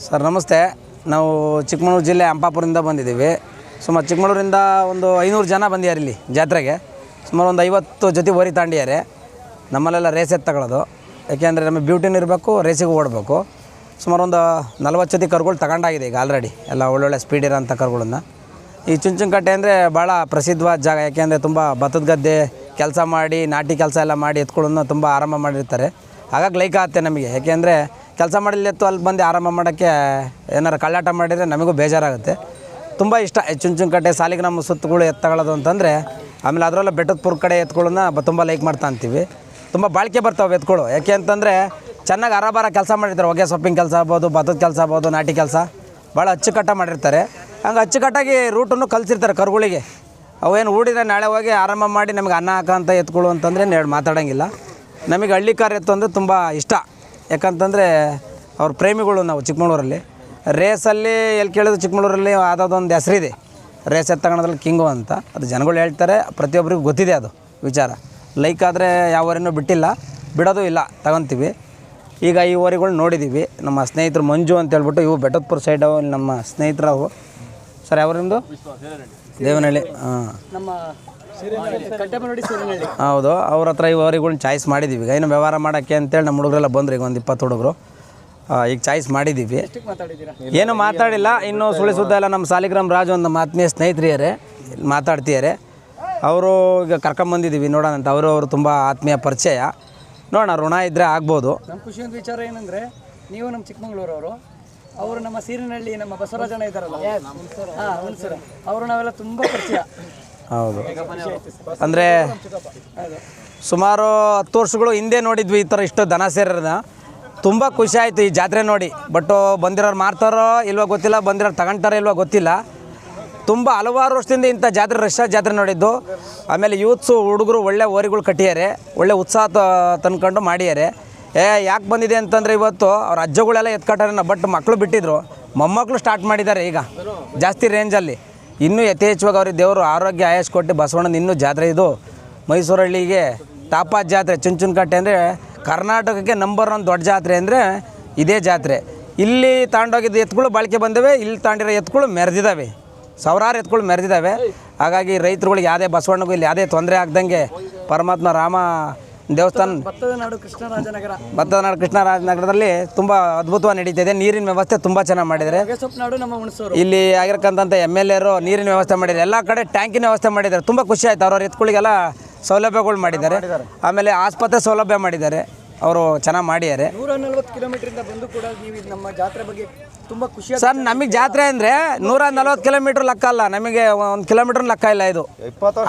Sir ನಮಸ್ತೆ. ನಾವು ಚಿಕ್ಕಮಗಳೂರು ಜಿಲ್ಲೆ ಅಂಪಾಪುರದಿಂದ ಬಂದಿದ್ದೀವಿ. ಸುಮಾರು ಚಿಕ್ಕಮಗಳೂರಿಂದ ಒಂದು 500 ಜನ ಬಂದಿದ್ದಾರೆ ಇಲ್ಲಿ ಜಾತ್ರೆಗೆ. ಸುಮಾರು ಒಂದು 50 ಜೊತೆ ಓರಿ ತಾಂಡಿದ್ದಾರೆ. ನಮ್ಮಲ್ಲೆಲ್ಲ ರೇಸ್ ತಗೊಳ್ಳೋದು, ಯಾಕೆಂದರೆ ನಮಗೆ ಬ್ಯೂಟಿನೂ ಇರಬೇಕು, ರೇಸಿಗೆ ಓಡಬೇಕು. ಸುಮಾರು ಒಂದು 40 ಜೊತೆ ಕರುಗಳು ತಗೊಂಡಾಗಿದೆ ಈಗ ಆಲ್ರೆಡಿ, ಎಲ್ಲ ಒಳ್ಳೊಳ್ಳೆ ಸ್ಪೀಡ್ ಇರೋಂಥ ಕರುಗಳನ್ನು. ಈ ಚುಂಚನಕಟ್ಟೆ ಅಂದರೆ ಭಾಳ ಪ್ರಸಿದ್ಧವಾದ ಜಾಗ, ಯಾಕೆಂದರೆ ತುಂಬ ಭತ್ತದ ಗದ್ದೆ ಕೆಲಸ ಮಾಡಿ, ನಾಟಿ ಕೆಲಸ ಎಲ್ಲ ಮಾಡಿ ಎತ್ಕೊಳ್ಳೋದನ್ನ ತುಂಬ ಆರಂಭ ಮಾಡಿರ್ತಾರೆ. ಹಾಗಾಗಿ ಲೈಕ್ ಆಗುತ್ತೆ ನಮಗೆ, ಯಾಕೆಂದರೆ ಕೆಲಸ ಮಾಡಿಲ್ಲ ಎತ್ತು ಅಲ್ಲಿ ಬಂದು ಆರಂಭ ಮಾಡೋಕ್ಕೆ ಏನಾರು ಕಳ್ಳಾಟ ಮಾಡಿದರೆ ನಮಗೂ ಬೇಜಾರಾಗುತ್ತೆ. ತುಂಬ ಇಷ್ಟ ಚುಂಚನಕಟ್ಟೆ ಸಾಲಿಗ್ರಾಮ ಸುತ್ತಗಳು ಎತ್ತಗೊಳ್ಳೋದು ಅಂತಂದರೆ. ಆಮೇಲೆ ಅದರಲ್ಲ ಬೆಟ್ಟದ ಕಡೆ ಎತ್ಕೊಳ್ಳೋನ್ನ ತುಂಬ ಲೈಕ್ ಮಾಡ್ತಾ ಅಂತೀವಿ. ತುಂಬ ಬಾಳಿಕೆ ಬರ್ತಾವೆ ಎತ್ಕೊಳ್ಳು, ಯಾಕೆ ಅಂತಂದರೆ ಚೆನ್ನಾಗಿ ಆರಾಬಾರ ಕೆಲಸ ಮಾಡಿರ್ತಾರೆ. ಹೊಗೆ ಸೊಪ್ಪಿನ ಕೆಲಸ ಆಗ್ಬೋದು, ಭತ್ತದ ಕೆಲಸ ಆಗ್ಬೋದು, ನಾಟಿ ಕೆಲಸ ಭಾಳ ಅಚ್ಚುಕಟ್ಟ ಮಾಡಿರ್ತಾರೆ. ಹಂಗೆ ಅಚ್ಚುಕಟ್ಟಾಗಿ ರೂಟನ್ನು ಕಲಿಸಿರ್ತಾರೆ ಕರುಗಳಿಗೆ. ಅವೇನು ಹೂಡಿದ್ರೆ ನಾಳೆ ಹೋಗಿ ಆರಂಭ ಮಾಡಿ ನಮಗೆ ಅನ್ನ ಹಾಕೋಂಥ ಎತ್ಕೊಳ್ಳು ಅಂತಂದರೆ ಮಾತಾಡೋಂಗಿಲ್ಲ. ನಮಗೆ ಹಳ್ಳಿಕಾರ ಎತ್ತು ಅಂದರೆ ತುಂಬ ಇಷ್ಟ, ಯಾಕಂತಂದರೆ ಅವ್ರ ಪ್ರೇಮಿಗಳು ನಾವು ಚಿಕ್ಕಮಗಳೂರಲ್ಲಿ. ರೇಸಲ್ಲಿ ಎಲ್ಲಿ ಕೇಳಿದ್ರು ಚಿಕ್ಕಮಗಳೂರಲ್ಲಿ ಯಾವುದೊಂದು ಹೆಸರಿದೆ, ರೇಸ್ ಎತ್ತಗೊಳೋದ್ರಲ್ಲಿ ಕಿಂಗು ಅಂತ. ಅದು ಜನಗಳು ಹೇಳ್ತಾರೆ, ಪ್ರತಿಯೊಬ್ಬರಿಗೂ ಗೊತ್ತಿದೆ ಅದು ವಿಚಾರ. ಲೈಕ್ ಆದರೆ ಯಾವ ಓರಿನೂ ಬಿಟ್ಟಿಲ್ಲ, ಬಿಡೋದು ಇಲ್ಲ, ತಗೊತೀವಿ. ಈಗ ಈ ಓರಿಗಳು ನೋಡಿದ್ದೀವಿ. ನಮ್ಮ ಸ್ನೇಹಿತರು ಮಂಜು ಅಂತ ಹೇಳ್ಬಿಟ್ಟು, ಇವು ಬೆಟ್ಟದಪುರ ಸೈಡ್ ನಮ್ಮ ಸ್ನೇಹಿತರು ಅವು. ಸರ್ ಯಾವ ನಿಮ್ಮದು? ದೇವನಹಳ್ಳಿ. ಹಾಂ, ಹೌದು. ಅವ್ರ ಹತ್ರ ಈ ಓರಿಗಳನ್ನ ಚಾಯ್ಸ್ ಮಾಡಿದ್ದೀವಿ. ಈಗ ಇನ್ನು ವ್ಯವಹಾರ ಮಾಡೋಕ್ಕೆ ಅಂತೇಳಿ ನಮ್ಮ ಹುಡುಗರೆಲ್ಲ ಬಂದರು. ಈಗ ಒಂದು 20 ಹುಡುಗರು ಈಗ ಚಾಯ್ಸ್ ಮಾಡಿದ್ದೀವಿ. ಏನು ಮಾತಾಡಿಲ್ಲ ಇನ್ನೂ. ಸುಳಿ ಸುದ್ದ ಎಲ್ಲ ನಮ್ಮ ಸಾಲಿಗ್ರಾಮ್ ರಾಜು ಒಂದು ನಮ್ಮ ಆತ್ಮೀಯ ಸ್ನೇಹಿತರಿದ್ದಾರೆ, ಮಾತಾಡ್ತಿದ್ದಾರೆ. ಅವರು ಈಗ ಕರ್ಕೊಂಬಂದಿದ್ದೀವಿ ನೋಡೋಣ ಅಂತ. ಅವರು ತುಂಬ ಆತ್ಮೀಯ ಪರಿಚಯ. ನೋಡೋಣ, ಋಣ ಇದ್ದರೆ ಆಗ್ಬೋದು. ನಮ್ಮ ಖುಷಿಯೊಂದು ವಿಚಾರ ಏನಂದರೆ, ನೀವು ನಮ್ಮ ಚಿಕ್ಕಮಗಳೂರವರು, ಅವರು ನಮ್ಮ ಸೀರಿನಹಳ್ಳಿ ನಮ್ಮ ಬಸವರಾಜಣ್ಣ ಇದ್ದಾರಲ್ಲ, ಹುಣಸೂರು, ಅವರು ನಾವೆಲ್ಲ ತುಂಬ ಪರಿಚಯ. ಹೌದು, ಅಂದರೆ ಸುಮಾರು 10 ವರ್ಷಗಳು ಹಿಂದೆ ನೋಡಿದ್ವಿ ಈ ಥರ ಇಷ್ಟು ದನ ಸೇರೋದನ್ನ. ತುಂಬ ಖುಷಿ ಆಯಿತು ಈ ಜಾತ್ರೆ ನೋಡಿ. ಬಟ್ ಬಂದಿರೋರು ಮಾರ್ತಾರೋ ಇಲ್ವೋ ಗೊತ್ತಿಲ್ಲ, ಬಂದಿರೋರು ತಗೊಂತಾರೋ ಇಲ್ವೋ ಗೊತ್ತಿಲ್ಲ. ತುಂಬ ಹಲವಾರು ವರ್ಷದಿಂದ ಇಂಥ ಜಾತ್ರೆ, ರಶ್ ಜಾತ್ರೆ ನೋಡಿದ್ದು. ಆಮೇಲೆ ಯೂತ್ಸು ಹುಡುಗರು ಒಳ್ಳೆ ಓರಿಗಳು ಕಟ್ಟಿದ್ದಾರೆ, ಒಳ್ಳೆ ಉತ್ಸಾಹ ತಂದ್ಕೊಂಡು ಮಾಡಿದ್ದಾರೆ. ಯಾಕೆ ಬಂದಿದೆ ಅಂತಂದರೆ, ಇವತ್ತು ಅವ್ರ ಅಜ್ಜಗಳೆಲ್ಲ ಎತ್ಕಟ್ಟಾರೆ. ಬಟ್ ಮಕ್ಕಳು ಬಿಟ್ಟಿದ್ರು, ಮೊಮ್ಮಕ್ಕಳು ಸ್ಟಾರ್ಟ್ ಮಾಡಿದ್ದಾರೆ ಈಗ ಜಾಸ್ತಿ ರೇಂಜಲ್ಲಿ. ಇನ್ನೂ ಯಥೇಚ್ಛವಾಗಿ ಅವ್ರಿಗೆ ದೇವರು ಆರೋಗ್ಯ ಆಯಸ್ ಕೊಟ್ಟು ಬಸವಣ್ಣನ ಇನ್ನೂ ಜಾತ್ರೆ. ಇದು ಮೈಸೂರಳ್ಳಿಗೆ ಟಾಪಾದ ಜಾತ್ರೆ. ಚುಂಚನಕಟ್ಟೆ ಅಂದರೆ ಕರ್ನಾಟಕಕ್ಕೆ ನಂಬರ್ 1 ದೊಡ್ಡ ಜಾತ್ರೆ ಅಂದರೆ ಇದೇ ಜಾತ್ರೆ. ಇಲ್ಲಿ ತಾಂಡೋಗಿದ್ದು ಎತ್ತುಗಳು ಬಾಳಿಕೆ ಬಂದವೆ, ಇಲ್ಲಿ ತಾಂಡಿರೋ ಎತ್ತುಗಳು ಮೆರೆದಿದ್ದಾವೆ, ಸಾವಿರಾರು ಎತ್ತುಗಳು ಮೆರೆದಿದ್ದಾವೆ. ಹಾಗಾಗಿ ರೈತರುಗಳಿಗೆ ಯಾವುದೇ ಬಸವಣ್ಣಗೂ ಇಲ್ಲಿ ಯಾವುದೇ ತೊಂದರೆ ಆಗ್ದಂಗೆ ಪರಮಾತ್ಮ ರಾಮ ದೇವಸ್ಥಾನ, ಭತ್ತದ ನಾಡು ಕೃಷ್ಣರಾಜನಗರದಲ್ಲಿ ತುಂಬ ಅದ್ಭುತವಾಗಿ ನಡೀತಿದೆ. ನೀರಿನ ವ್ಯವಸ್ಥೆ ತುಂಬ ಚೆನ್ನಾಗಿ ಮಾಡಿದ್ದಾರೆ. ಇಲ್ಲಿ ಆಗಿರಕ್ಕಂಥ MLA ನೀರಿನ ವ್ಯವಸ್ಥೆ ಮಾಡಿದ್ದಾರೆ. ಎಲ್ಲ ಕಡೆ ಟ್ಯಾಂಕಿನ ವ್ಯವಸ್ಥೆ ಮಾಡಿದ್ದಾರೆ. ತುಂಬ ಖುಷಿ ಆಯಿತು. ಅವ್ರವ್ರ ಎತ್ತುಗಳಿಗೆಲ್ಲ ಸೌಲಭ್ಯಗಳು ಮಾಡಿದ್ದಾರೆ. ಆಮೇಲೆ ಆಸ್ಪತ್ರೆ ಸೌಲಭ್ಯ ಮಾಡಿದ್ದಾರೆ. ಅವರು ಚೆನ್ನಾಗಿ ಮಾಡಿದ್ದಾರೆ. 140 ಕಿಲೋಮೀಟ್ರಿಂದ ಬಂದು ಕೂಡ ನೀವು ನಮ್ಮ ಜಾತ್ರೆ ಬಗ್ಗೆ ತುಂಬ ಖುಷಿ. ಸರ್, ನಮಗೆ ಜಾತ್ರೆ ಅಂದರೆ 140 ಕಿಲೋಮೀಟ್ರ್ ಲೆಕ್ಕ ಅಲ್ಲ, ನಮಗೆ 1 ಕಿಲೋಮೀಟ್ರ್ ಲೆಕ್ಕ ಇಲ್ಲ. ಇದು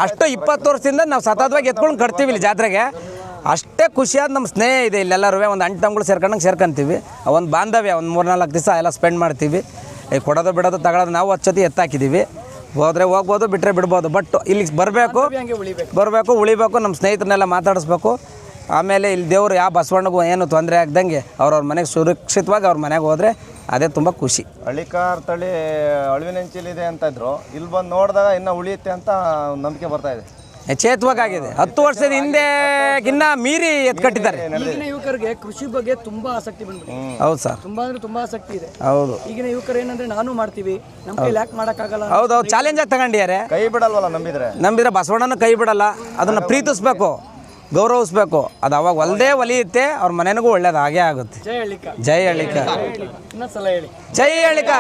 ಅಷ್ಟು 20 ವರ್ಷದಿಂದ ನಾವು ಸತತವಾಗಿ ಎತ್ಕೊಂಡು ಕಟ್ತೀವಿ ಇಲ್ಲಿ ಜಾತ್ರೆಗೆ. ಅಷ್ಟೇ ಖುಷಿಯಾದ ನಮ್ಮ ಸ್ನೇಹ ಇದೆ ಇಲ್ಲೆಲ್ಲರೂ. ಒಂದು ಅಂಟು ತಮ್ಗಳು ಸೇರ್ಕೊಂತೀವಿ. ಒಂದು ಬಾಂಧವ್ಯ, ಒಂದು 3-4 ದಿವಸ ಎಲ್ಲ ಸ್ಪೆಂಡ್ ಮಾಡ್ತೀವಿ. ಕೊಡೋದು ಬಿಡೋದು ತಗೊಳ್ಳೋದು. ನಾವು 10 ಜೊತೆ ಎತ್ತಾಕಿದ್ದೀವಿ. ಹೋದರೆ ಹೋಗ್ಬೋದು, ಬಿಟ್ಟರೆ ಬಿಡ್ಬೋದು. ಬಟ್ ಇಲ್ಲಿಗೆ ಬರಬೇಕು, ಉಳಿಬೇಕು, ನಮ್ಮ ಸ್ನೇಹಿತರನ್ನೆಲ್ಲ ಮಾತಾಡಿಸ್ಬೇಕು. ಆಮೇಲೆ ಇಲ್ಲಿ ದೇವರು ಯಾವ ಬಸವಣ್ಣಗೂ ಏನು ತೊಂದರೆ ಆಗ್ದಂಗೆ ಅವ್ರವ್ರ ಮನೆಗೆ ಸುರಕ್ಷಿತವಾಗಿ ಅವ್ರ ಮನೆಗೆ ಹೋದರೆ ಅದೇ ತುಂಬ ಖುಷಿ. ಹಳ್ಳಿಕಾರ್ ತಳಿ ಅಳಿವಿನಂಚಿಲಿದೆ ಅಂತ ಇದ್ರು, ಇಲ್ಲಿ ಬಂದು ನೋಡಿದಾಗ ಇನ್ನೂ ಉಳಿಯುತ್ತೆ ಅಂತ ನಂಬಿಕೆ ಬರ್ತಾ ಇದೆ. ಯಥೇಚ್ಛವಾಗಿದೆ. 10 ವರ್ಷದ ಹಿಂದೆಗಿನ್ನ ಮೀರಿ ಎತ್ಕಟ್ಟಿದ್ದಾರೆ. ಈಗಿನ ಯುವಕರಿಗೆ ಕೃಷಿ ಬಗ್ಗೆ ತುಂಬಾ ಆಸಕ್ತಿ ಬಂದ್ಬಿಟ್ಟಿದೆ. ಹೌದು ಸರ್, ತುಂಬಾ ಅಂದ್ರೆ ತುಂಬಾ ಆಸಕ್ತಿ ಇದೆ. ಹೌದು. ಈಗಿನ ಯುವಕರು ಏನಂದ್ರೆ ನಾನು ಮಾಡ್ತೀವಿ, ನಮ್ಮ ಕೈಲಿ ಯಾಕೆ ಮಾಡೋಕ್ಕಾಗಲ್ಲ. ಹೌದು, ಚಾಲೆಂಜ್ ಆಗಿ ತಗೊಂಡಿದ್ದಾರೆ. ಕೈ ಬಿಡಲ್ವಲ್ಲ, ನಂಬಿದ್ರೆ ಬಸವಣ್ಣನ ಕೈ ಬಿಡಲ್ಲ. ಅದನ್ನು ಪ್ರೀತಿಸ್ಬೇಕು, ಗೌರವಿಸ್ಬೇಕು. ಅದು ಅವಾಗ ಒಲಿಯುತ್ತೆ. ಅವ್ರ ಮನೆಗೂ ಒಳ್ಳೇದು ಹಾಗೇ ಆಗುತ್ತೆ. ಜೈ ಹಳ್ಳಿಕ. ಜೈ ಹಳ್ಳಿಕ. ಇನ್ನೊಂದ್ಸಲ ಹೇಳಿ. ಜೈ ಹಳ್ಳಿಕ.